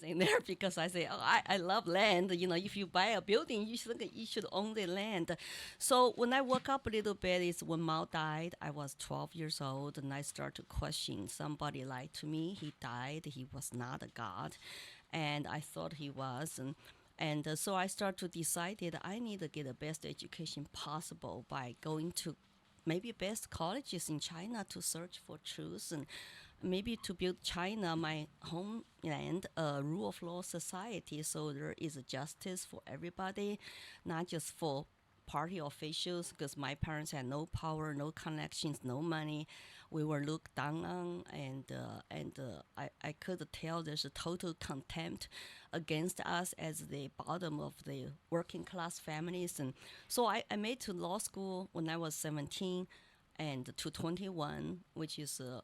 everything there because I say, oh, I love land. If you buy a building, you should own the land. So when I woke up a little bit, is when Mao died. I was 12 years old, and I started to question. Somebody lied to me. He died. He was not a god, and I thought he was. And so I started to decide that I need to get the best education possible by going to maybe best colleges in China to search for truth and maybe to build China, my homeland, a rule of law society so there is justice for everybody, not just for party officials because my parents had no power, no connections, no money. We were looked down on, and I could tell there's a total contempt against us as the bottom of the working class families. And so I made to law school when I was 17 and to 21, which is a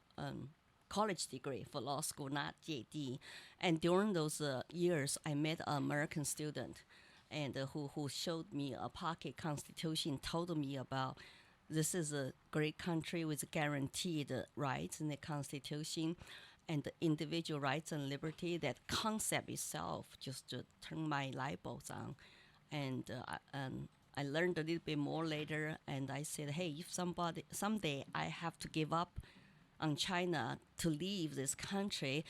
college degree for law school, not JD. And during those years, I met an American student and who showed me a pocket constitution, told me about this is a great country with guaranteed rights in the constitution and the individual rights and liberty. That concept itself just turned my light bulbs on. And I learned a little bit more later, and I said, hey, if someday I have to give up on China to leave this country,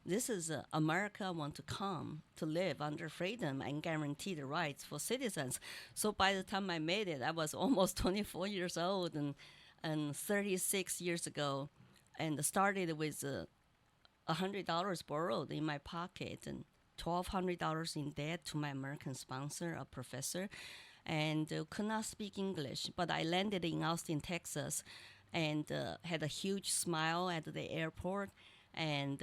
this is America want to come to live under freedom and guaranteed rights for citizens. So by the time I made it, I was almost 24 years old and 36 years ago, and started with $100 borrowed in my pocket and $1,200 in debt to my American sponsor, a professor, and could not speak English. But I landed in Austin, Texas, and had a huge smile at the airport. And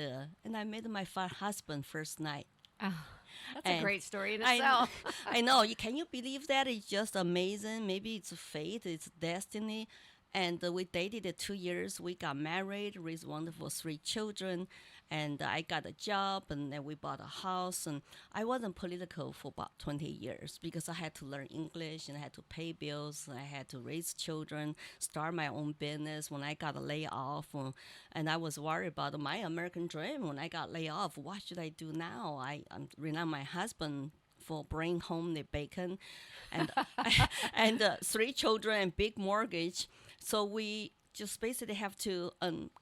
I met my husband first night. Oh, that's And a great story in itself. I know. Can you believe that? It's just amazing. Maybe it's fate. It's destiny. And we dated 2 years. We got married, raised wonderful 3 children, and I got a job, and then we bought a house. And I wasn't political for about 20 years because I had to learn English, and I had to pay bills, and I had to raise children, start my own business when I got laid off. And I was worried about my American dream when I got laid off. What should I do now? I'm relying on my husband for bring home the bacon, and and 3 children and big mortgage. So we just basically have to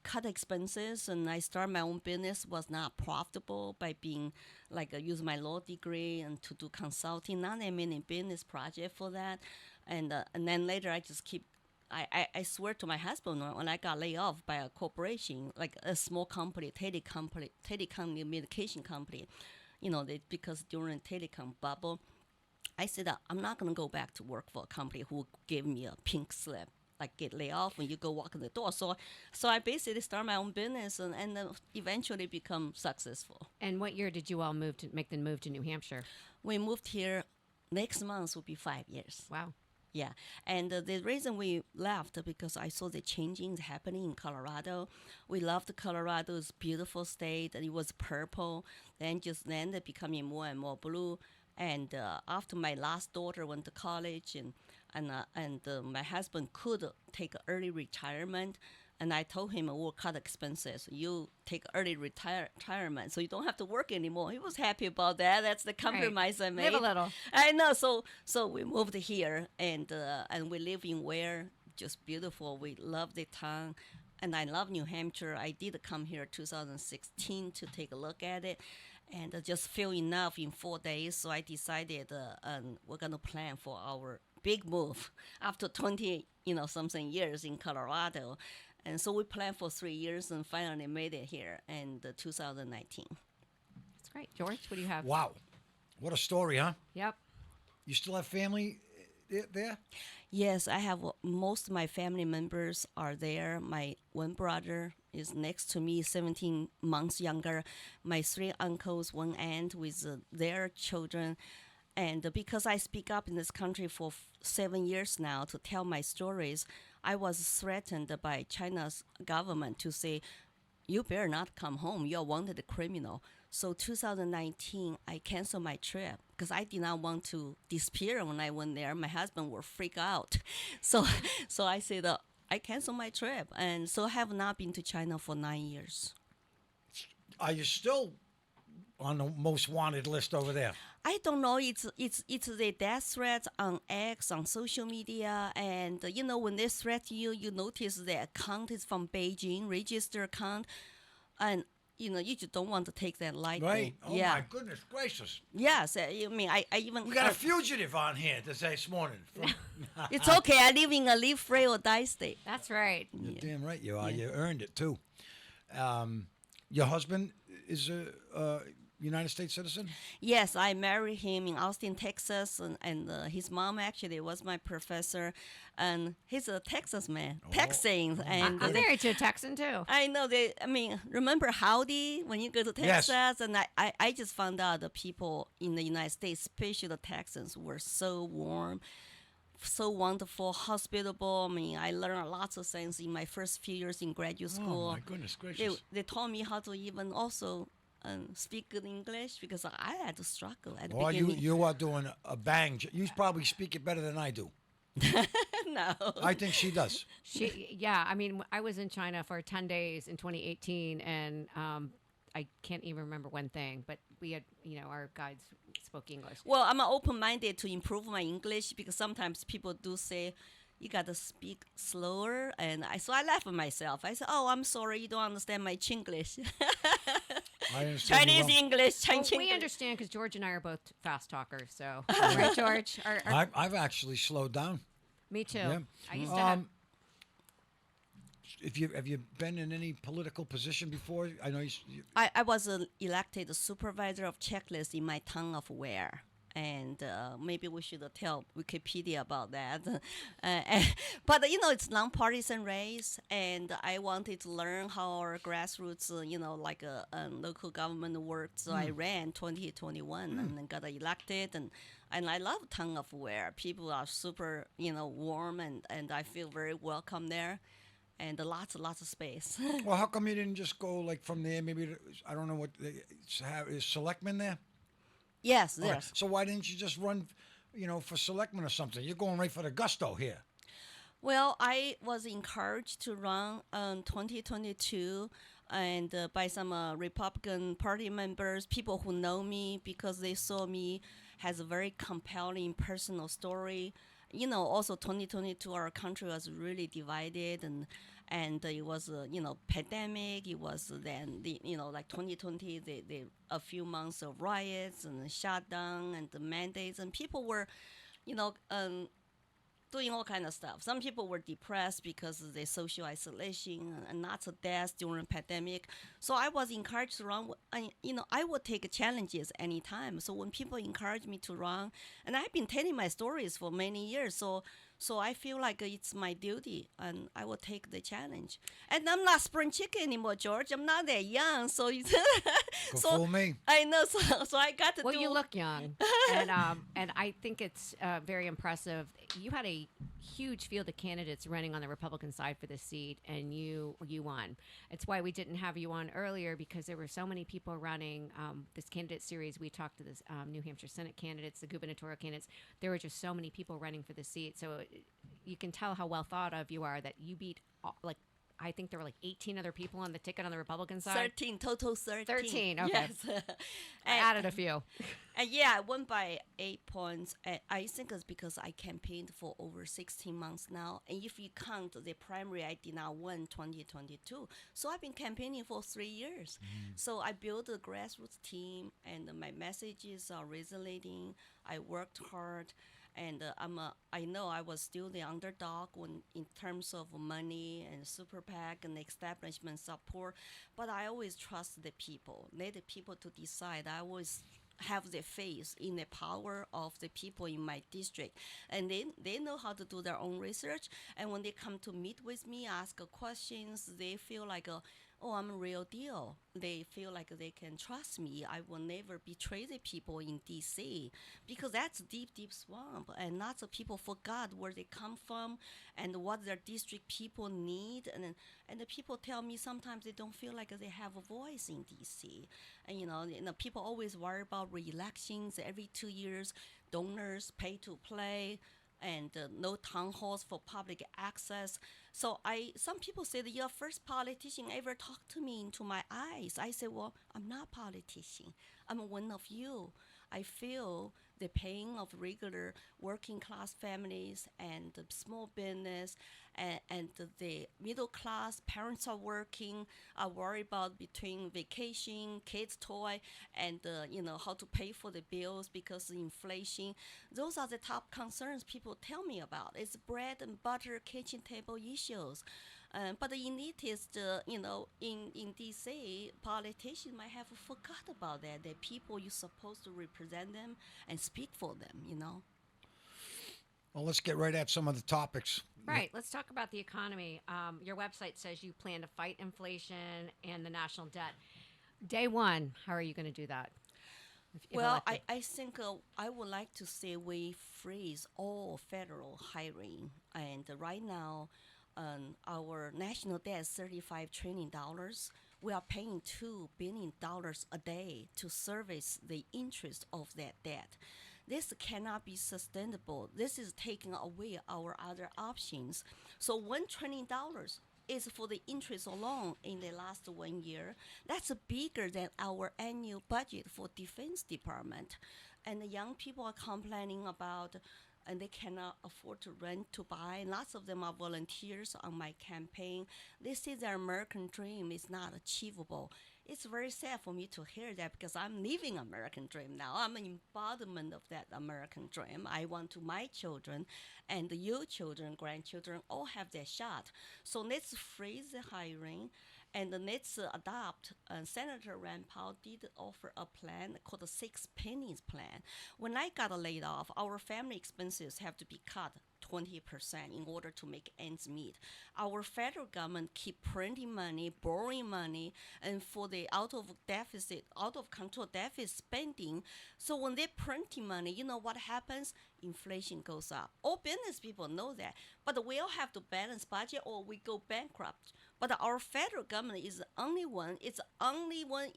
cut expenses, and I start my own business. Was not profitable by being like use my law degree and to do consulting, not that many business project for that, and then later I just keep. I swear to my husband when I got laid off by a corporation, like a small company, telecommunication company, because during telecom bubble, I said I'm not gonna go back to work for a company who gave me a pink slip, like get laid off when you go walk in the door. So I basically start my own business and then eventually become successful. And what year did you all make the move to New Hampshire? We moved here. Next month will be 5 years. Wow. Yeah, and the reason we left because I saw the changing happening in Colorado. We loved Colorado's beautiful state, and it was purple. Then it becoming more and more blue. And after my last daughter went to college, and my husband could take early retirement, and I told him we'll cut expenses. You take early retirement, so you don't have to work anymore. He was happy about that. That's the compromise I made. Live a little. I know. So we moved here, and we live in Ware, just beautiful. We love the town, and I love New Hampshire. I did come here 2016 to take a look at it, and just feel enough in 4 days. So I decided we're gonna plan for our big move after 20 something years in Colorado. And so we planned for 3 years and finally made it here in 2019. That's great. George, what do you have? Wow. What a story, huh? Yep. You still have family there? Yes, I have most of my family members are there. My one brother is next to me, 17 months younger. My 3 uncles, one aunt with their children. And because I speak up in this country for 7 years now to tell my stories, I was threatened by China's government to say, you better not come home. You're wanted criminal. So 2019, I canceled my trip because I did not want to disappear when I went there. My husband would freak out. So I said, I canceled my trip. And so I have not been to China for 9 years. Are you still on the most wanted list over there? I don't know. It's the death threats on X on social media, and when they threat you, you notice the account is from Beijing, registered account, and you just don't want to take that lightly. Right? Oh yeah. my goodness gracious! Yes. I mean, I even. We got a fugitive on here this morning. It's okay. I live in a live free or die state. That's right. You're damn right you are. You earned it too. Your husband is a United States citizen? Yes, I married him in Austin, Texas, and his mom actually was my professor, and he's a Texas man, Texan, and I'm married to a Texan too. I know remember Howdy when you go to Yes. Texas, and I just found out the people in the United States, especially the Texans, were so warm, so wonderful, hospitable. I mean, I learned lots of things in my first few years in graduate school. Oh my goodness gracious! They taught me how to even also speak good English because I had to struggle at the Oh, beginning. you are doing a bang. You probably speak it better than I do. No. I think she does. Yeah. I mean, I was in China for 10 days in 2018, and I can't even remember one thing, but we had, our guides spoke English. Well, I'm open-minded to improve my English because sometimes people do say you got to speak slower, and so I laugh at myself. I said, "Oh, I'm sorry, you don't understand my Chinglish." I understand you Chinese well. English, Well, Chinese we English. understand because George and I are both fast talkers. So, right, George? I've actually slowed down. Me too. Yeah. I used to have. Have you been in any political position before? I know you I was elected supervisor of checklist in my town of Ware. And maybe we should tell Wikipedia about that. But it's non-partisan race, and I wanted to learn how our grassroots, like a local government works. So I ran 2021 and then got elected, and I love town of Ware. People are super, warm, and I feel very welcome there, and lots of space. well, how come you didn't just go like from there? Maybe I don't know what is selectman there. Yes, Okay. yes. So why didn't you just run, for selectman or something? You're going right for the gusto here. Well, I was encouraged to run 2022 and by some Republican Party members, people who know me because they saw me has a very compelling personal story. Also 2022, our country was really divided, and it was pandemic. It was then like 2020, a few months of riots and shutdown and the mandates, and people were, doing all kind of stuff. Some people were depressed because of the social isolation and lots of deaths during pandemic. So I was encouraged to run. I would take challenges anytime. So when people encourage me to run, and I've been telling my stories for many years, so I feel like it's my duty, and I will take the challenge. And I'm not spring chicken anymore, George. I'm not that young, so Fool me. I know. So I got to Well, do. you look young, and I think it's very impressive. You had a huge field of candidates running on the Republican side for this seat, and you won. It's why we didn't have you on earlier, because there were so many people running this candidate series. We talked to this New Hampshire Senate candidates, the gubernatorial candidates. There were just so many people running for the seat, so you can tell how well thought of you are that you beat I think there were 18 other people on the ticket on the Republican side. 13, total 13. 13, okay. Yes. I added a few. And yeah, I won by 8 points. And I think it's because I campaigned for over 16 months now. And if you count the primary, I did not win 2022. So I've been campaigning for 3 years. So I built a grassroots team, and my messages are resonating. I worked hard. And I know I was still the underdog in terms of money and super PAC and establishment support, but I always trust the people. Let the people to decide. I always have the faith in the power of the people in my district, and they know how to do their own research. And when they come to meet with me, ask questions, they feel like oh, I'm a real deal. They feel like they can trust me. I will never betray the people in D.C. because that's deep, deep swamp, and lots of people forgot where they come from and what their district people need. And the people tell me sometimes they don't feel like they have a voice in D.C. And people always worry about re-elections every 2 years, donors pay to play. and no town halls for public access. So some people say that you're the first politician ever talked to me into my eyes. I say, well, I'm not a politician. I'm one of you. I feel the pain of regular working class families and the small business and the middle class. Parents are working, are worried about between vacation, kids' toy, and how to pay for the bills because of inflation. Those are the top concerns people tell me about. It's bread and butter, kitchen table issues. But the elitist, in D.C., politicians might have forgot about that. That people you're supposed to represent them and speak for them. Well, let's get right at some of the topics. Right. Let's talk about the economy. Your website says you plan to fight inflation and the national debt. Day one, how are you going to do that? Well, I think I would like to say we freeze all federal hiring. And right now, our national debt is $35 trillion. We are paying $2 billion a day to service the interest of that debt. This cannot be sustainable. This is taking away our other options. So $1 trillion is for the interest alone in the last 1 year. That's bigger than our annual budget for Defense Department. And the young people are complaining about and they cannot afford to rent to buy. Lots of them are volunteers on my campaign. They say their American dream is not achievable. It's very sad for me to hear that because I'm living American dream now. I'm an embodiment of that American dream. I want to my children and your children, grandchildren all have that shot. So let's freeze the hiring and let's adopt. Senator Rand Paul did offer a plan called the 6 pennies plan. When I got laid off, our family expenses have to be cut 20% in order to make ends meet. Our federal government keep printing money, borrowing money, and for the out of control deficit spending. So when they're printing money, you know what happens? Inflation goes up. All business people know that. But we all have to balance budget or we go bankrupt. But our federal government is the only one,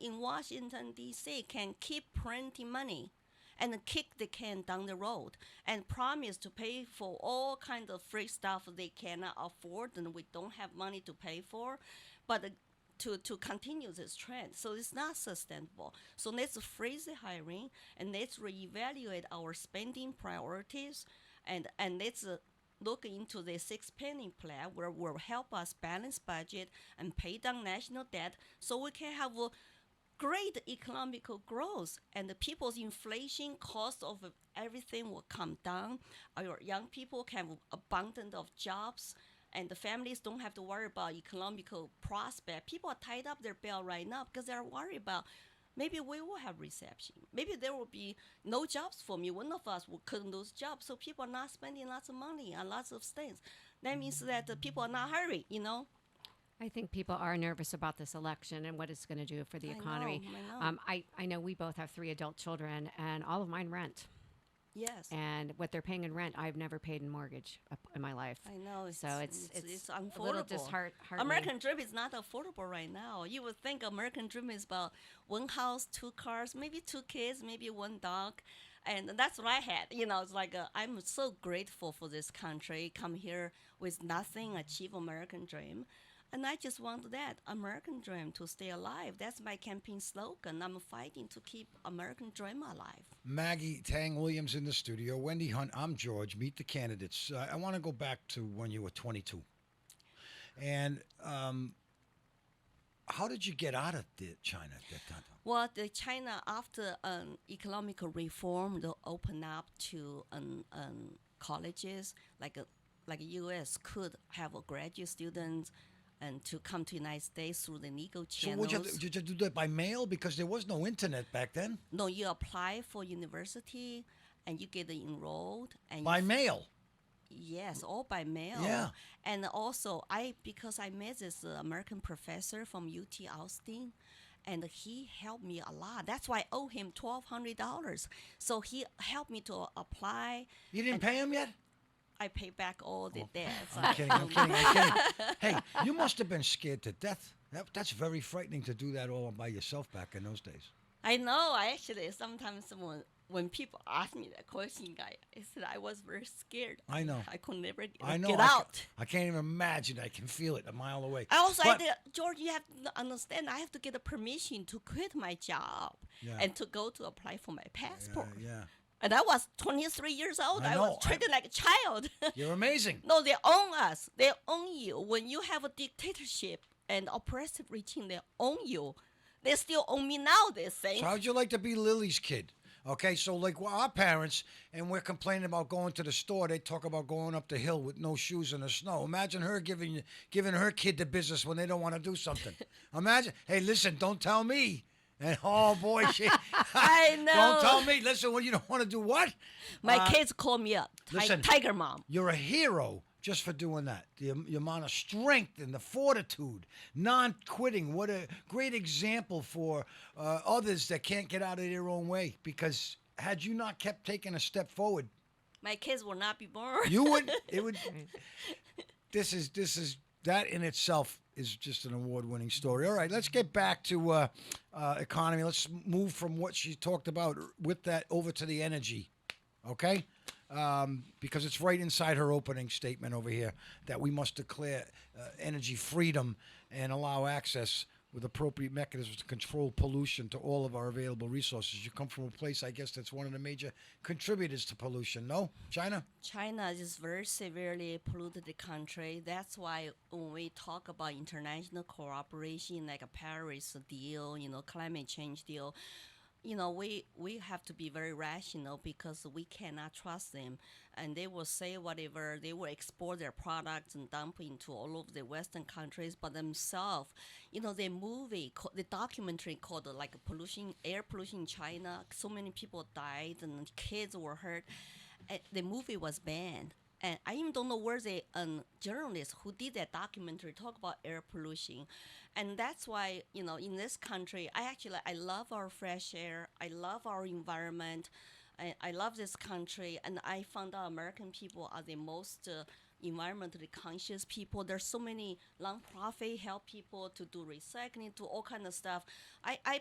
in Washington, D.C. can keep printing money and kick the can down the road and promise to pay for all kinds of free stuff they cannot afford and we don't have money to pay for, but to continue this trend. So it's not sustainable. So let's freeze the hiring and let's reevaluate our spending priorities and let's look into the 6 penny plan where will help us balance budget and pay down national debt so we can have a great economical growth and the people's inflation cost of everything will come down. Our young people can have abundance of jobs and the families don't have to worry about economical prospect. People are tied up their bill right now because they're worried about maybe we will have recession. Maybe there will be no jobs for me. One of us couldn't lose jobs. So people are not spending lots of money on lots of things. That means that the people are not hurry. I think people are nervous about this election and what it's going to do for the economy. I know. I know we both have 3 adult children, and all of mine rent. Yes. And what they're paying in rent, I've never paid in mortgage in my life. I know. So it's unaffordable. a little disheartening. American dream is not affordable right now. You would think American dream is about 1 house, 2 cars, maybe 2 kids, maybe 1 dog. And that's what I had. It's like I'm so grateful for this country. Come here with nothing, achieve American dream. And I just want that American dream to stay alive. That's my campaign slogan. I'm fighting to keep American dream alive. Maggie Tang Williams in the studio. Wendy Hunt, I'm George. Meet the candidates. I want to go back to when you were 22. And how did you get out of China at that time? Well, the China, after economic reform, they open up to colleges, like U.S. could have a graduate students and to come to United States through the legal channels. So did you do that by mail? Because there was no internet back then. No, you apply for university and you get enrolled. And by mail? Yes, all by mail. Yeah. And also, because I met this American professor from UT Austin, and he helped me a lot. That's why I owe him $1,200. So he helped me to apply. You didn't pay him yet? I pay back all the debts. I'm kidding. Hey, you must have been scared to death. That's very frightening to do that all by yourself back in those days. I know. Sometimes when people ask me that question, I said I was very scared. I know. I could never I know. get out. I can't even imagine. I can feel it a mile away. I also, But- George, you have to understand, I have to get a permission to quit my job Yeah. and to go to apply for my passport. Yeah. And I was 23 years old. I I know. was treated like a child. You're amazing. No, they own us. They own you. When you have a dictatorship and oppressive regime, they own you. They still own me now, they say. So how'd you like to be Lily's kid? Okay, so like our parents, and we're complaining about going to the store. They talk about going up the hill with no shoes in the snow. Imagine her giving her kid the business when they don't want to do something. Imagine, hey, listen, don't tell me. And oh boy, she, I know. don't tell me. Listen, when you don't want to do what? My kids call me a listen. tiger mom. You're a hero just for doing that. The amount of strength and the fortitude, non-quitting. What a great example for others that can't get out of their own way. Because had you not kept taking a step forward, My kids will not be born. you would. It would. This is that in itself is just an award-winning story. All right, let's get back to economy. Let's move from what she talked about with that over to the energy. Okay. Because it's right inside her opening statement over here that we must declare energy freedom and allow access with appropriate mechanisms to control pollution to all of our available resources. You come from a place, I guess, that's one of the major contributors to pollution, no? China? China is very severely polluted country. That's why when we talk about international cooperation, like a Paris deal, climate change deal, we have to be very rational because we cannot trust them. And they will say whatever, they will export their products and dump into all of the Western countries, but themselves, the documentary called like air pollution in China, so many people died and kids were hurt. The movie was banned. And I even don't know where the journalist who did that documentary talk about air pollution. And that's why, in this country, I love our fresh air. I love our environment. I love this country. And I found out American people are the most environmentally conscious people. There's so many nonprofit help people to do recycling, to all kind of stuff.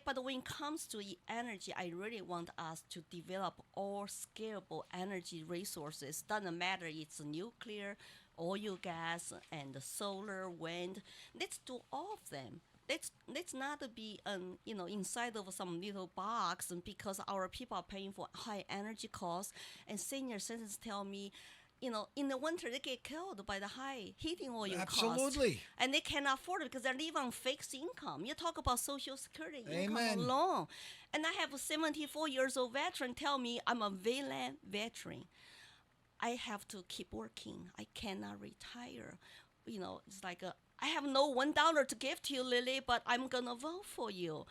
But when it comes to energy, I really want us to develop all scalable energy resources. Doesn't matter it's nuclear, oil, gas, and solar, wind. Let's do all of them. Let's not be inside of some little box, and because our people are paying for high energy costs, and senior citizens tell me, in the winter they get killed by the high heating oil costs. Absolutely. And they cannot afford it because they live on fixed income. You talk about Social Security income Amen. alone. And I have a 74 years old veteran tell me I'm a VLAN veteran. I have to keep working. I cannot retire. It's like I have no $1 to give to you, Lily, but I'm gonna vote for you.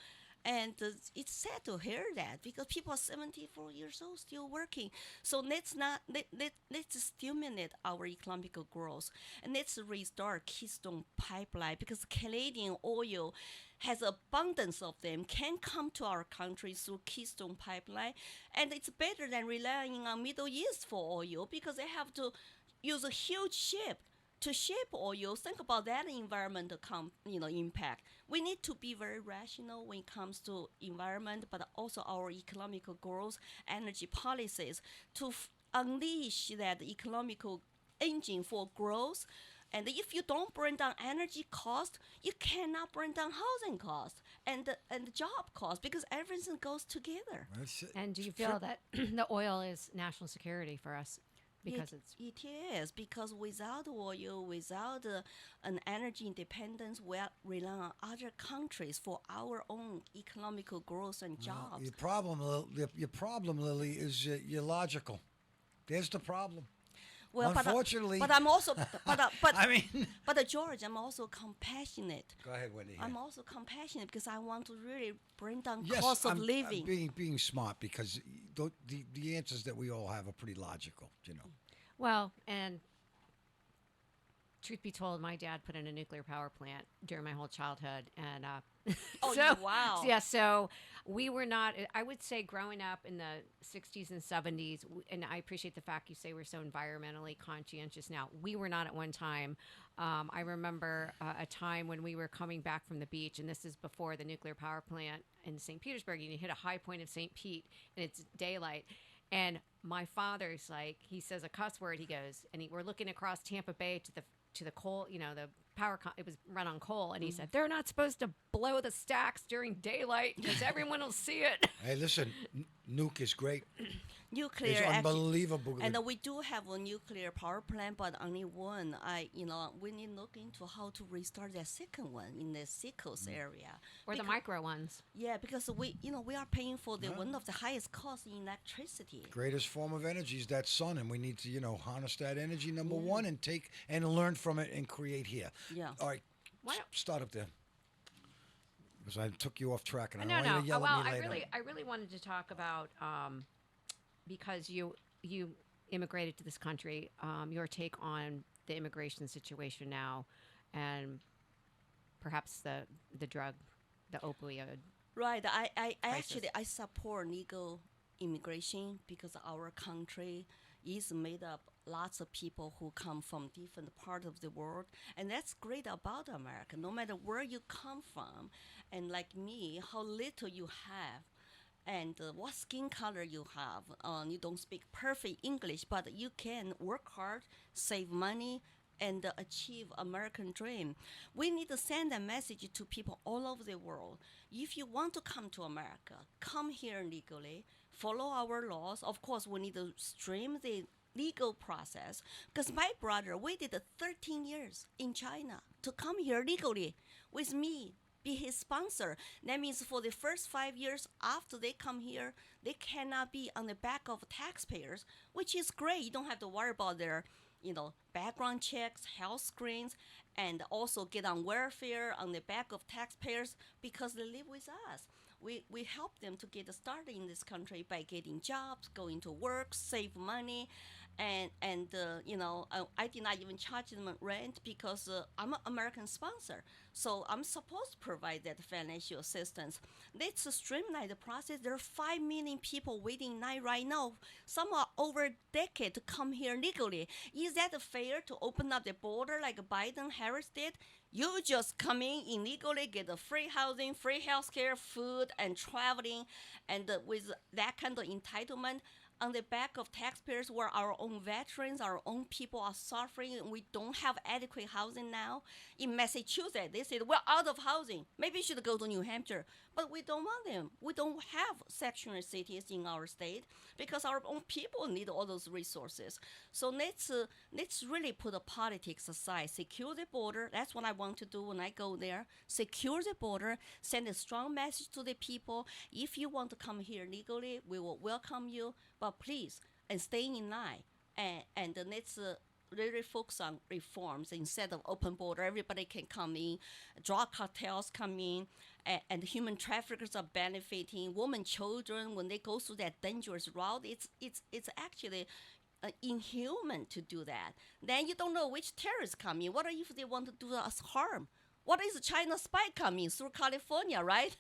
And it's sad to hear that because people are 74 years old still working. So let's stimulate our economic growth, and let's restart Keystone Pipeline because Canadian oil has abundance of them can come to our country through Keystone Pipeline, and it's better than relying on Middle East for oil because they have to use a huge ship to ship oil. Think about that environmental impact. We need to be very rational when it comes to environment, but also our economical growth, energy policies to unleash that economical engine for growth. And if you don't bring down energy cost, you cannot bring down housing cost and job cost because everything goes together. And do you feel that the oil is national security for us? Because it is, because without oil, without an energy independence, we rely on other countries for our own economical growth and jobs. Your problem, Lily, is you're logical. There's the problem. Well, unfortunately, but I'm also, I mean, but George, I'm also compassionate. Go ahead, Wendy. I'm also compassionate because I want to really bring down yes, cost of living. I'm being smart because the answers that we all have are pretty logical, Well, and truth be told, my dad put in a nuclear power plant during my whole childhood, and Oh, wow. yeah. So we were not. I would say growing up in the '60s and '70s, and I appreciate the fact you say we're so environmentally conscientious now. We were not at one time. I remember a time when we were coming back from the beach, and this is before the nuclear power plant in St. Petersburg. And you hit a high point of St. Pete, and it's daylight. And my father's like, he says a cuss word. He goes, and we're looking across Tampa Bay to the coal, the it was run on coal, and he said they're not supposed to blow the stacks during daylight because everyone will see it. Hey, listen, nuke is great. Nuclear, It's unbelievable. and we do have a nuclear power plant, but only one. We need to look into how to restart that second one in the Seacoast area. Or the micro ones. Yeah, because we are paying for the one of the highest costs in electricity. Greatest form of energy is that sun, and we need to, harness that energy, number one, and take and learn from it and create here. Yeah. All right, start up there. Because I took you off track, and I No, want you to yell at me later. I really wanted to talk about because you immigrated to this country, your take on the immigration situation now, and perhaps the drug, the opioid. Right. I crisis. actually I support legal immigration because our country is made up lots of people who come from different parts of the world, and that's great about America. No matter where you come from, and like me, how little you have, and what skin color you have. You don't speak perfect English, but you can work hard, save money, and achieve American dream. We need to send a message to people all over the world. If you want to come to America, come here legally, follow our laws. Of course, we need to stream the legal process, because my brother waited 13 years in China to come here legally with me, be his sponsor. That means for the first 5 years after they come here, they cannot be on the back of taxpayers, which is great. You don't have to worry about their background checks, health screens, and also get on welfare on the back of taxpayers because they live with us. We help them to get started in this country by getting jobs, going to work, save money, and I did not even charge them rent because I'm an American sponsor, so I'm supposed to provide that financial assistance. Let's streamline the process. There are 5 million people waiting in line right now. Some are over a decade to come here legally. Is that fair to open up the border like Biden, Harris did? You just come in illegally, get a free housing, free healthcare, food, and traveling, and with that kind of entitlement on the back of taxpayers, where our own veterans, our own people are suffering, and we don't have adequate housing now. In Massachusetts, they said, we're out of housing. Maybe you should go to New Hampshire. But we don't want them. We don't have sanctuary cities in our state because our own people need all those resources. So let's really put the politics aside. Secure the border. That's what I want to do when I go there. Secure the border. Send a strong message to the people. If you want to come here legally, we will welcome you. But please, and stay in line. And let's really focus on reforms instead of open border. Everybody can come in. Drug cartels come in. And human traffickers are benefiting. Women, children, when they go through that dangerous route, it's actually inhuman to do that. Then you don't know which terrorists come in. What if they want to do us harm? What is China spy coming through California, right?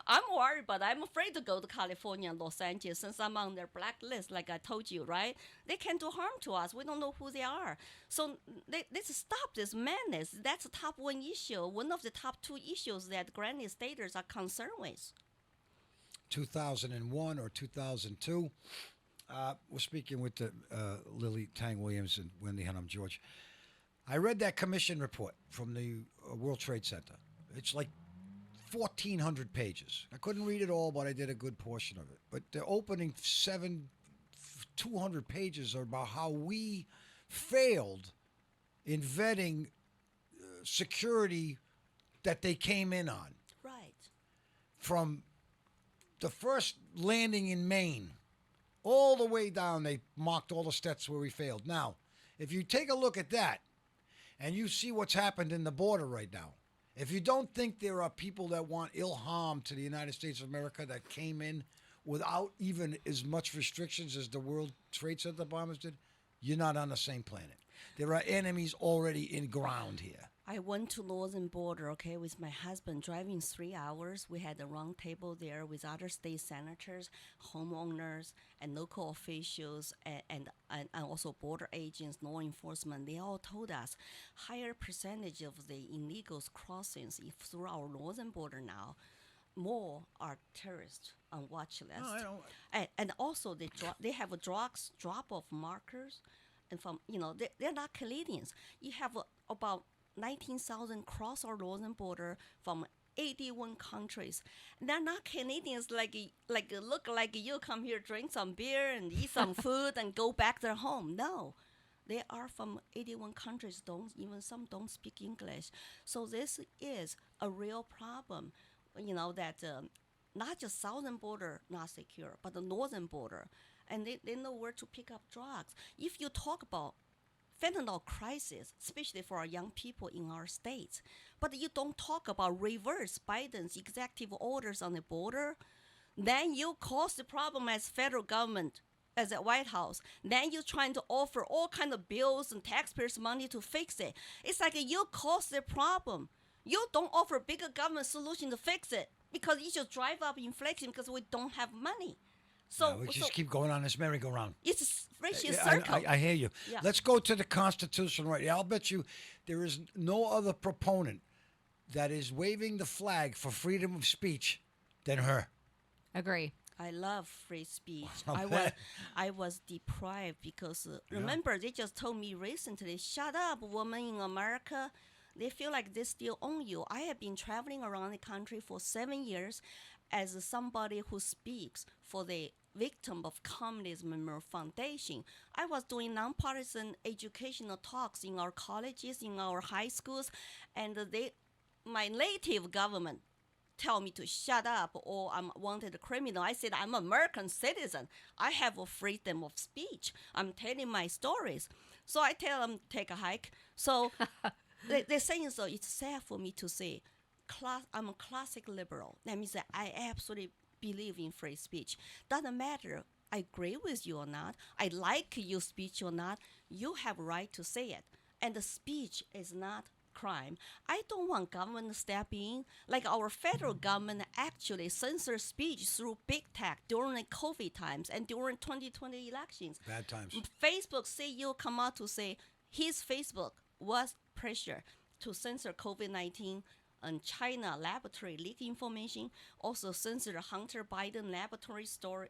I'm worried, but I'm afraid to go to California and Los Angeles since I'm on their blacklist, like I told you, right? They can do harm to us. We don't know who they are. So let's stop this madness. That's the top one issue, one of the top 2 issues that Granite Staters are concerned with. 2001 or 2002, we're speaking with Lily Tang Williams and Wendy Hunnam George. I read that commission report from the World Trade Center. It's like 1,400 pages. I couldn't read it all, but I did a good portion of it. But the opening 200 pages are about how we failed in vetting security that they came in on. Right. From the first landing in Maine all the way down, they marked all the steps where we failed. Now, if you take a look at that, and you see what's happened in the border right now. If you don't think there are people that want ill harm to the United States of America that came in without even as much restrictions as the World Trade Center bombers did, you're not on the same planet. There are enemies already in ground here. I went to northern border, okay, with my husband, driving 3 hours. We had a round table there with other state senators, homeowners, and local officials, and also border agents, law enforcement. They all told us higher percentage of the illegals crossings through our northern border now. More are terrorists on watch list. No, I don't. And also they have a drugs drop-off markers, and from they're not Canadians. You have about 19,000 cross our northern border from 81 countries. They're not Canadians like look like you come here, drink some beer and eat some food and go back their home. No, they are from 81 countries. Some don't speak English. So this is a real problem. That not just southern border not secure, but the northern border, and they know where to pick up drugs. If you talk about fentanyl crisis, especially for our young people in our states, but you don't talk about reverse Biden's executive orders on the border, then you cause the problem as federal government, as the White House. Then you're trying to offer all kind of bills and taxpayers' money to fix it. It's like you cause the problem. You don't offer bigger government solution to fix it because you just drive up inflation because we don't have money. So we just keep going on this merry-go-round. It's a vicious circle. I hear you. Yeah. Let's go to the Constitution right now. I'll bet you there is no other proponent that is waving the flag for freedom of speech than her. Agree. I love free speech. I I was deprived because remember they just told me recently, shut up, woman in America. They feel like they still own you. I have been traveling around the country for 7 years as somebody who speaks for the victim of communism memorial foundation. I was doing nonpartisan educational talks in our colleges, in our high schools, and my native government tell me to shut up or I'm wanted criminal. I said, I'm an American citizen. I have a freedom of speech. I'm telling my stories. So I tell them, take a hike. So they're saying, so it's sad for me to say, I'm a classic liberal. That means that I absolutely believe in free speech. Doesn't matter I agree with you or not, I like your speech or not, you have a right to say it. And the speech is not crime. I don't want government to step in. Like our federal government actually censors speech through big tech during the COVID times and during 2020 elections. Bad times. Facebook CEO come out to say his Facebook was pressure to censor COVID-19 and China laboratory leak information, also censor Hunter Biden laboratory story,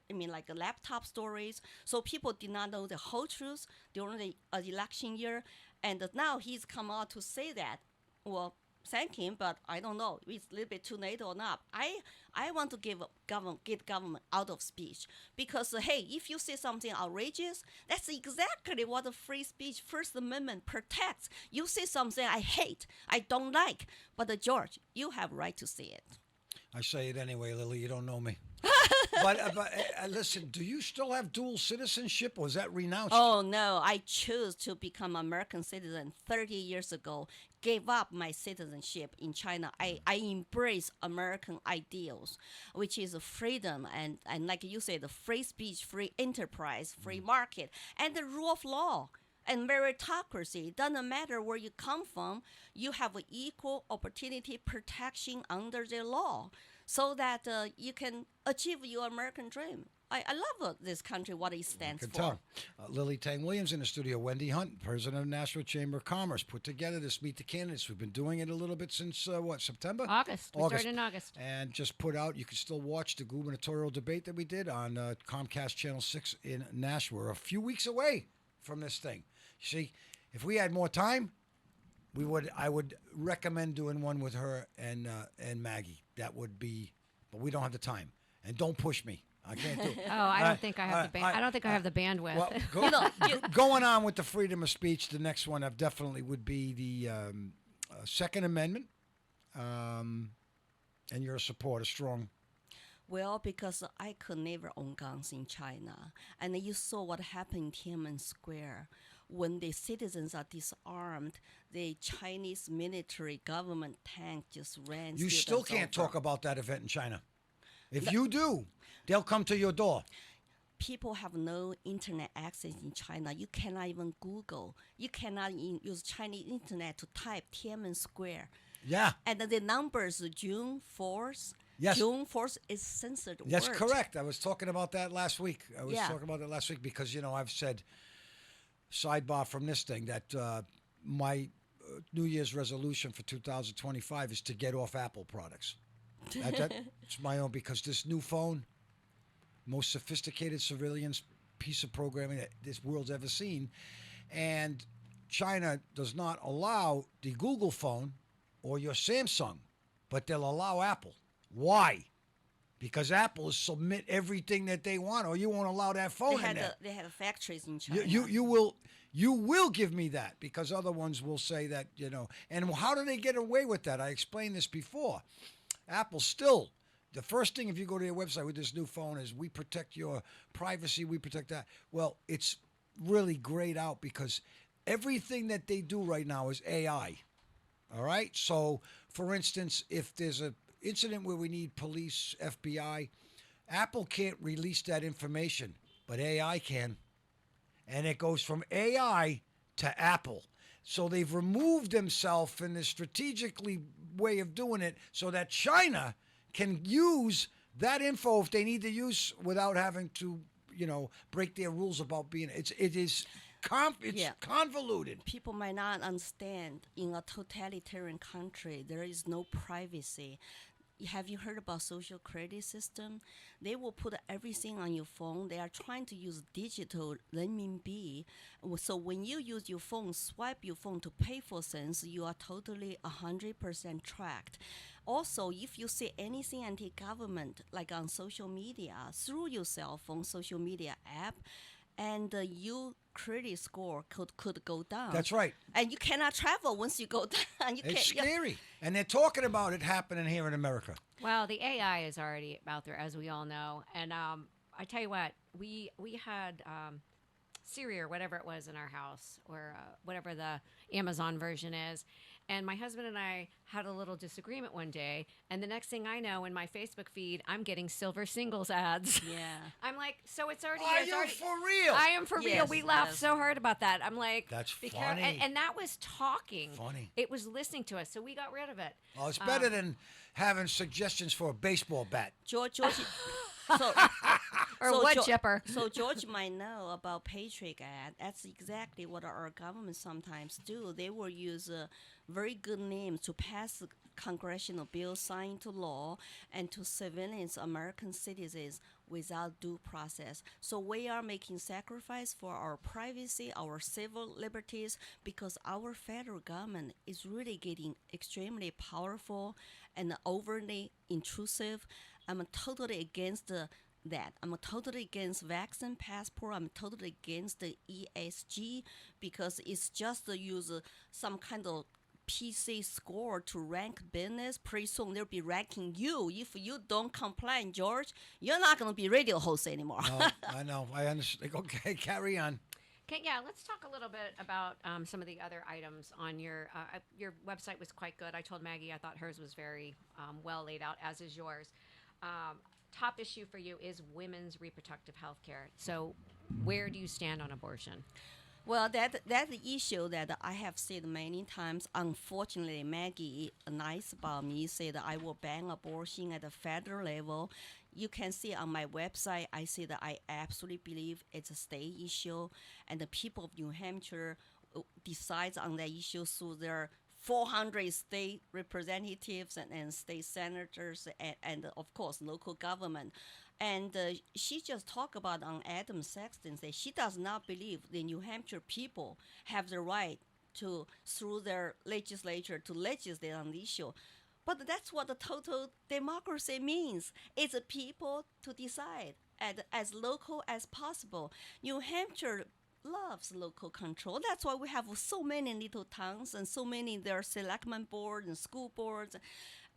laptop stories. So people did not know the whole truth during the election year. And now he's come out to say that. Well, thank him, but I don't know. It's a little bit too late or not. I want to get government out of speech because, hey, if you say something outrageous, that's exactly what the free speech First Amendment protects. You say something I hate, I don't like, but George, you have right to say it. I say it anyway, Lily. You don't know me. But listen, do you still have dual citizenship, or was that renounced? Oh, no. I chose to become American citizen 30 years ago, gave up my citizenship in China. I embrace American ideals, which is freedom and like you say, the free speech, free enterprise, free market, and the rule of law. And meritocracy. It doesn't matter where you come from, you have an equal opportunity protection under the law so that you can achieve your American dream. I love this country, what it stands for. Tell. Lily Tang Williams in the studio. Wendy Hunt, president of Nashua Chamber of Commerce, put together this Meet the Candidates. We've been doing it a little bit since, September? August. We started in August. And just put out, you can still watch the gubernatorial debate that we did on Comcast Channel 6 in Nashua. We're a few weeks away from this thing. See, if we had more time, I would recommend doing one with her and Maggie. That would be, but we don't have the time. And don't push me. I can't do it. Oh, I don't think I have the I don't think I have the bandwidth. Well, going on with the freedom of speech, the next one definitely would be the Second Amendment. And you're a supporter, strong. Well, because I could never own guns in China. And you saw what happened in Tiananmen Square. When the citizens are disarmed, the Chinese military government tank just ran. You still can't talk about that event in China. If you do, they'll come to your door. people have no internet access in China. You cannot even Google. You cannot use Chinese internet to type Tiananmen Square. Yeah. And the numbers, June 4th. Yes. June 4th is censored That's word. correct. I was talking about that last week. Yeah. Because, I've said, sidebar from this thing, that my New Year's resolution for 2025 is to get off Apple products. It's my own, because this new phone, most sophisticated surveillance piece of programming that this world's ever seen, and China does not allow the Google phone or your Samsung, but they'll allow Apple. Why? Because Apple will submit everything that they want, or you won't allow that phone in there. They had factories in China. You will give me that, because other ones will say that, And how do they get away with that? I explained this before. Apple still, the first thing if you go to their website with this new phone is, we protect your privacy, we protect that. Well, it's really grayed out, because everything that they do right now is AI. All right? So, for instance, if there's an incident where we need police, FBI, Apple can't release that information, but AI can. And it goes from AI to Apple. So they've removed themselves in this strategically way of doing it, so that China can use that info if they need to use, without having to, break their rules about being. It's convoluted. People might not understand, in a totalitarian country, there is no privacy. Have you heard about social credit system? They will put everything on your phone. They are trying to use digital renminbi. So when you use your phone, swipe your phone to pay for things, you are totally 100% tracked. Also, if you see anything anti-government, like on social media, through your cell phone, social media app, and your credit score could go down. That's right. And you cannot travel once you go down. It's scary. And they're talking about it happening here in America. Well, the AI is already out there, as we all know. And I tell you what, we had Siri or whatever it was in our house, or whatever the Amazon version is. And my husband and I had a little disagreement one day. And the next thing I know, in my Facebook feed, I'm getting silver singles ads. Yeah. I'm like, so it's already. Are you for real? I am for real. Yes, We laughed yes. so hard about that. I'm like, That's be funny. And that was talking. Funny. It was listening to us, so we got rid of it. Well, it's better than having suggestions for a baseball bat. George so, Or so what, Jo- Chipper? So George might know about Patriot Act. That's exactly what our government sometimes do. They will use very good names to pass congressional bills signed into law and to surveillance American citizens without due process. So we are making sacrifice for our privacy, our civil liberties, because our federal government is really getting extremely powerful and overly intrusive. I'm totally against that. I'm totally against vaccine passport. I'm totally against the ESG, because it's just to use some kind of PC score to rank business. Pretty soon they'll be ranking you. If you don't comply, George, you're not going to be radio host anymore. No, I know. I understand. Okay, carry on. Okay, yeah, let's talk a little bit about some of the other items on your website. Was quite good. I told Maggie I thought hers was very well laid out, as is yours. Top issue for you is women's reproductive health care. So where do you stand on abortion? Well, that's the issue that I have said many times. Unfortunately, Maggie, nice about me, said I will ban abortion at the federal level. You can see on my website, I say that I absolutely believe it's a state issue, and the people of New Hampshire decides on that issue through their 400 state representatives and state senators and of course local government. And she just talked about on Adam Sexton, say she does not believe the New Hampshire people have the right to, through their legislature, to legislate on the issue. But that's what the total democracy means. It's a people to decide as local as possible. New Hampshire loves local control. That's why we have so many little towns and so many their selectmen board and school boards.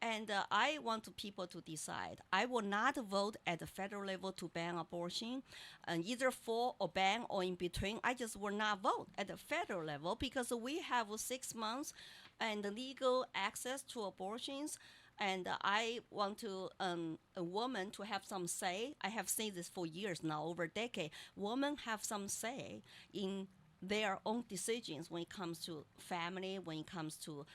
And I want people to decide. I will not vote at the federal level to ban abortion, either for or ban or in between. I just will not vote at the federal level because we have 6 months and legal access to abortions. and I want to a woman to have some say. I have seen this for years now, over a decade. Women have some say in their own decisions when it comes to family, when it comes to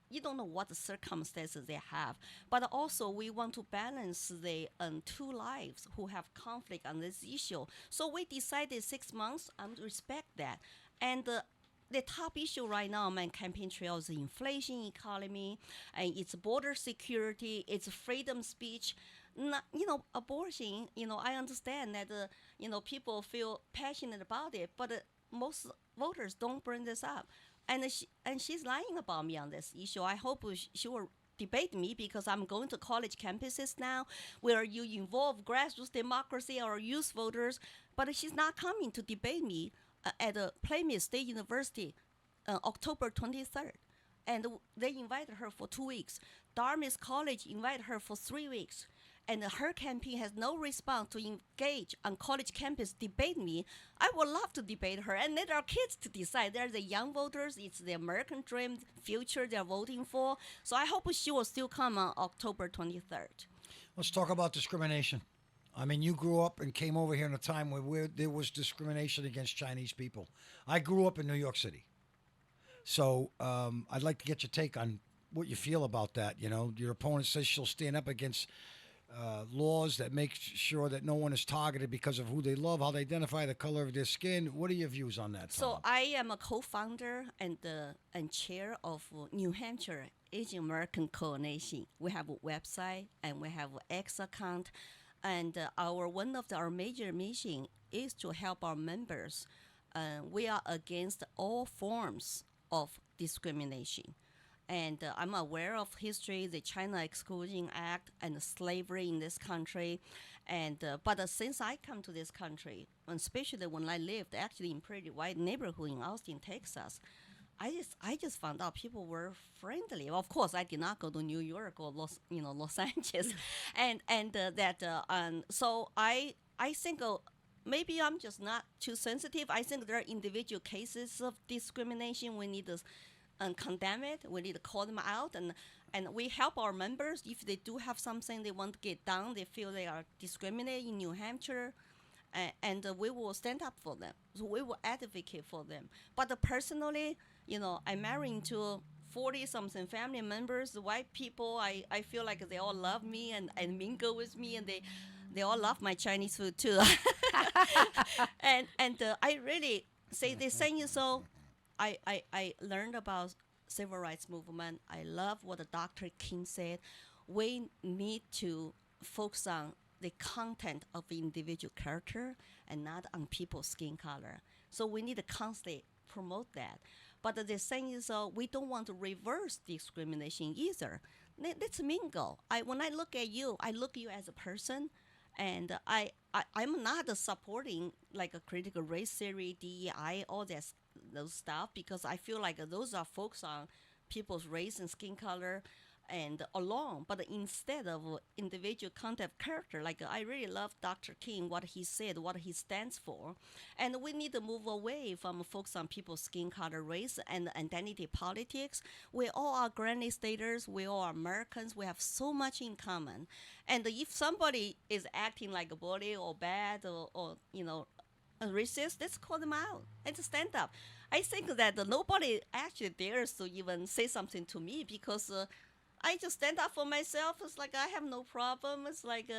you don't know what the circumstances they have, but also we want to balance the two lives who have conflict on this issue. So we decided 6 months. I respect that, and the top issue right now on my campaign trail is inflation, economy, and it's border security, it's freedom speech. Not, abortion. I understand that people feel passionate about it, but most voters don't bring this up, and she's lying about me on this issue. I hope she will debate me because I'm going to college campuses now where you involve grassroots democracy or youth voters, but she's not coming to debate me at Playmate State University October 23rd. And they invited her for 2 weeks. Dartmouth College invited her for 3 weeks. And her campaign has no response to engage on college campus, debate me. I would love to debate her and let our kids to decide. They're the young voters. It's the American dream future they're voting for. So I hope she will still come on October 23rd. Let's talk about discrimination. I mean, you grew up and came over here in a time where there was discrimination against Chinese people. I grew up in New York City. So I'd like to get your take on what you feel about that. Your opponent says she'll stand up against laws that make sure that no one is targeted because of who they love, how they identify, the color of their skin. What are your views on that, Tom? So I am a co-founder and chair of New Hampshire Asian American Coalition. We have a website and we have an X account, and one of our major mission is to help our members. We are against all forms of discrimination. And I'm aware of history, the China Exclusion Act, and slavery in this country. But since I come to this country, and especially when I lived actually in pretty white neighborhood in Austin, Texas, I just found out people were friendly. Of course, I did not go to New York or Los Angeles, so I think. Maybe I'm just not too sensitive. I think there are individual cases of discrimination. We need to condemn it. We need to call them out, and we help our members if they do have something they want to get done. They feel they are discriminated in New Hampshire, and we will stand up for them. So we will advocate for them. But personally, I'm married to 40-something family members, white people. I feel like they all love me and mingle with me, and they all love my Chinese food too. and I really say the same. So I learned about civil rights movement. I love what Dr. King said. We need to focus on the content of individual character and not on people's skin color. So we need to constantly promote that. But the thing is, we don't want to reverse discrimination either. Let's mingle. When I look at you, I look at you as a person. And I'm not supporting like a critical race theory, DEI, all those stuff, because I feel like those are focused on people's race and skin color and alone. But instead of individual content of character, like I really love Dr. King, what he said, what he stands for. And we need to move away from focus on people's skin color, race, and identity politics. We all are Granny Staters. We all are Americans. We have so much in common. And if somebody is acting like a bully or bad or racist, let's call them out and stand up. I think that nobody actually dares to even say something to me because I just stand up for myself. It's like I have no problem. It's like,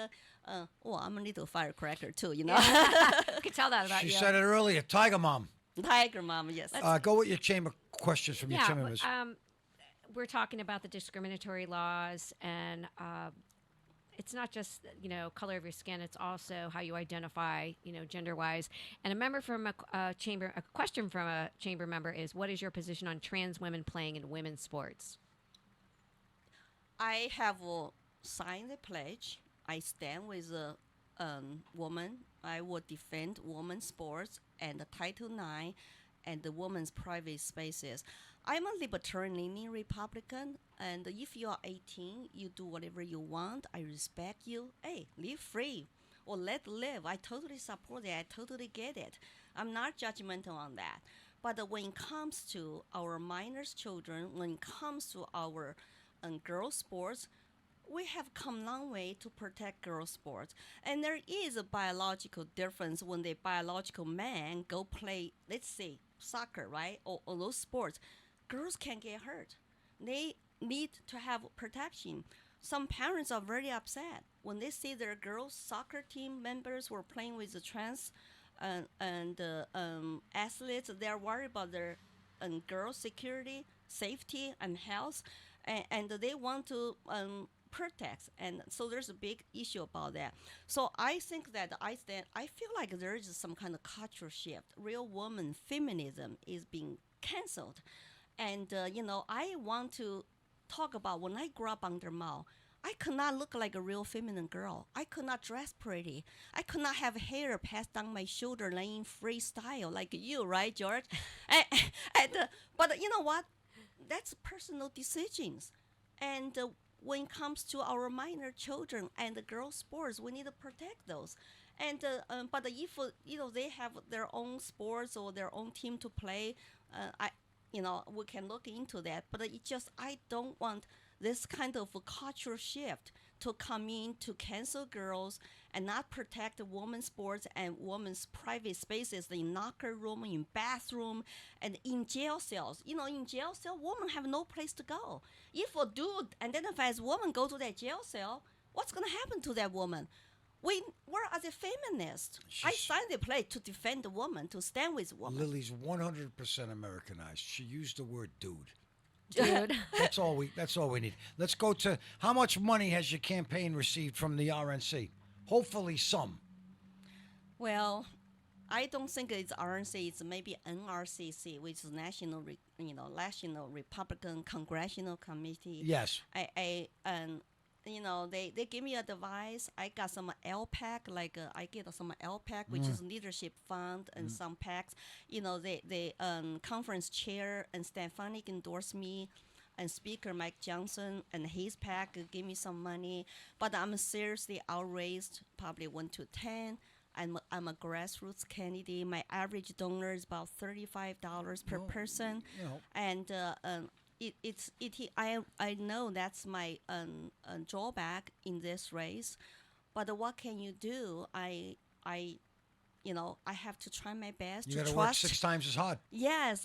I'm a little firecracker too, I could tell that about she you. She said it earlier, Tiger Mom. Tiger Mom, yes. Go with your chamber questions from your chamber members. We're talking about the discriminatory laws, and it's not just color of your skin; it's also how you identify, gender-wise. And a question from a chamber member is, what is your position on trans women playing in women's sports? I have signed a pledge. I stand with a woman. I will defend women's sports and the Title IX and the women's private spaces. I'm a libertarian-leaning Republican, and if you are 18, you do whatever you want. I respect you. Hey, live free or let live. I totally support it. I totally get it. I'm not judgmental on that. But when it comes to our minors' children, when it comes to our girls' sports, we have come a long way to protect girls' sports. And there is a biological difference when the biological man go play, let's say, soccer, right? Or those sports. Girls can get hurt. They need to have protection. Some parents are very upset when they see their girls' soccer team members were playing with the trans and athletes. They're worried about their girls' security, safety, and health, and they want to protect. And so there's a big issue about that. So I think that I feel like there is some kind of cultural shift. Real woman feminism is being canceled, and I want to talk about when I grew up under Mao. I could not look like a real feminine girl. I could not dress pretty. I could not have hair passed down my shoulder laying freestyle like you, right, George? and, but you know what? That's personal decisions. And when it comes to our minor children and the girls' sports, we need to protect those. And but if they have their own sports or their own team to play, I we can look into that. But it just I don't want this kind of a cultural shift to come in to cancel girls and not protect women's sports and women's private spaces in locker room, in bathroom, and in jail cells. In jail cell, women have no place to go. If a dude identifies as woman go to that jail cell, what's going to happen to that woman? We're as a feminist. I signed the plate to defend the woman, to stand with women. Lily's 100% Americanized. She used the word dude. Dude. That's all we need. Let's go to how much money has your campaign received from the RNC? Hopefully some. Well, I don't think it's RNC. It's maybe NRCC, which is National Republican Congressional Committee. Yes. They give me advice. I got some LPAC, I get some LPAC, which is leadership fund, and some PACs. The conference chair and Stefanik endorsed me, and Speaker Mike Johnson and his PAC give me some money. But I'm seriously outraised, probably 1 to 10. I'm a grassroots candidate. My average donor is about $35 per person, and I know that's my drawback in this race, but what can you do? I have to try my best You to got to trust. work 6 times as hard. Yes,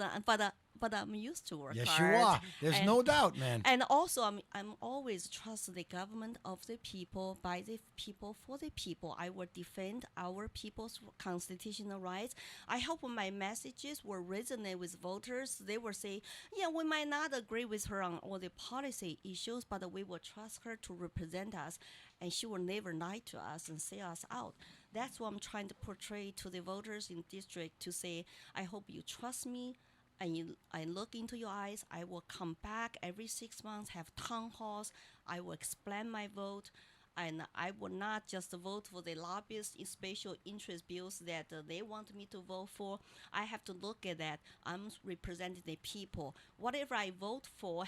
but I'm used to work Yes, hard. you are. There's no doubt, man. And also, I'm always trust the government of the people, by the people, for the people. I will defend our people's constitutional rights. I hope my messages will resonate with voters. They will say, yeah, we might not agree with her on all the policy issues, but we will trust her to represent us, and she will never lie to us and sell us out. That's what I'm trying to portray to the voters in district, to say, I hope you trust me, and I look into your eyes. I will come back every 6 months, have town halls. I will explain my vote, and I will not just vote for the lobbyists in special interest bills that they want me to vote for. I have to look at that. I'm representing the people. Whatever I vote for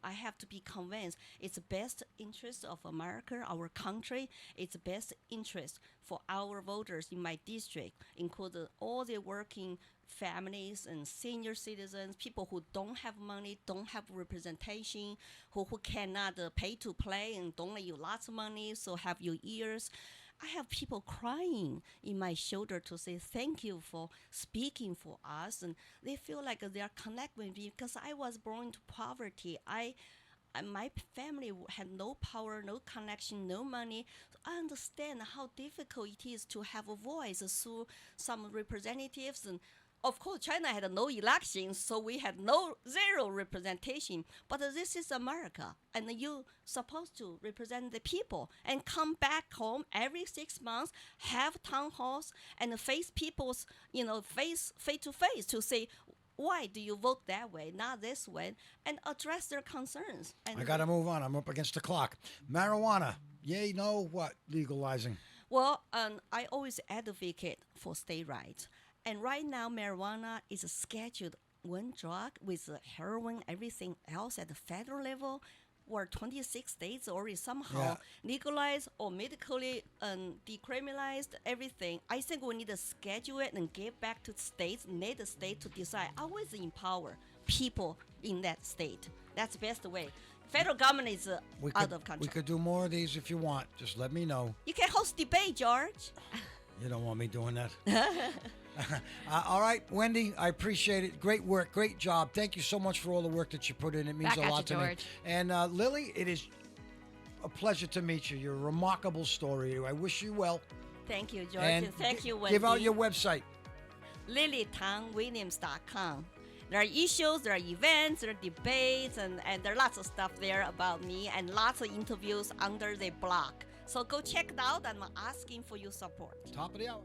I have to be convinced it's the best interest of America, our country. It's the best interest for our voters in my district, including all the working families and senior citizens, people who don't have money, don't have representation, who cannot pay to play and donate you lots of money, so have your ears. I have people crying in my shoulder to say thank you for speaking for us, and they feel like they are connected with me because I was born into poverty. My family had no power, no connection, no money. I understand how difficult it is to have a voice through some representatives. And of course, China had no elections, so we had zero representation. But this is America, and you're supposed to represent the people and come back home every 6 months, have town halls, and face people's, face to face to say, why do you vote that way, not this way, and address their concerns. And I got to move on. I'm up against the clock. Marijuana, yay, no, what? Legalizing. Well, I always advocate for state rights. And right now, marijuana is a scheduled one drug with heroin, everything else at the federal level, where 26 states already somehow legalized or medically decriminalized everything. I think we need to schedule it and give back to states, let the state to decide. Always empower people in that state. That's the best way. Federal government is We out could, of control. we could do more of these if you want. Just let me know. You can host debate, George. You don't want me doing that. All right, Wendy, I appreciate it. Great work, great job. Thank you so much for all the work that you put in. It means Back a at lot you, to me. George. And Lily, it is a pleasure to meet you. You're a remarkable story. I wish you well. Thank you, George. And thank you, Wendy. Give out your website. LilyTangWilliams.com. There are issues, there are events, there are debates, and there are lots of stuff there about me and lots of interviews under the blog. So go check it out. I'm asking for your support. Top of the hour.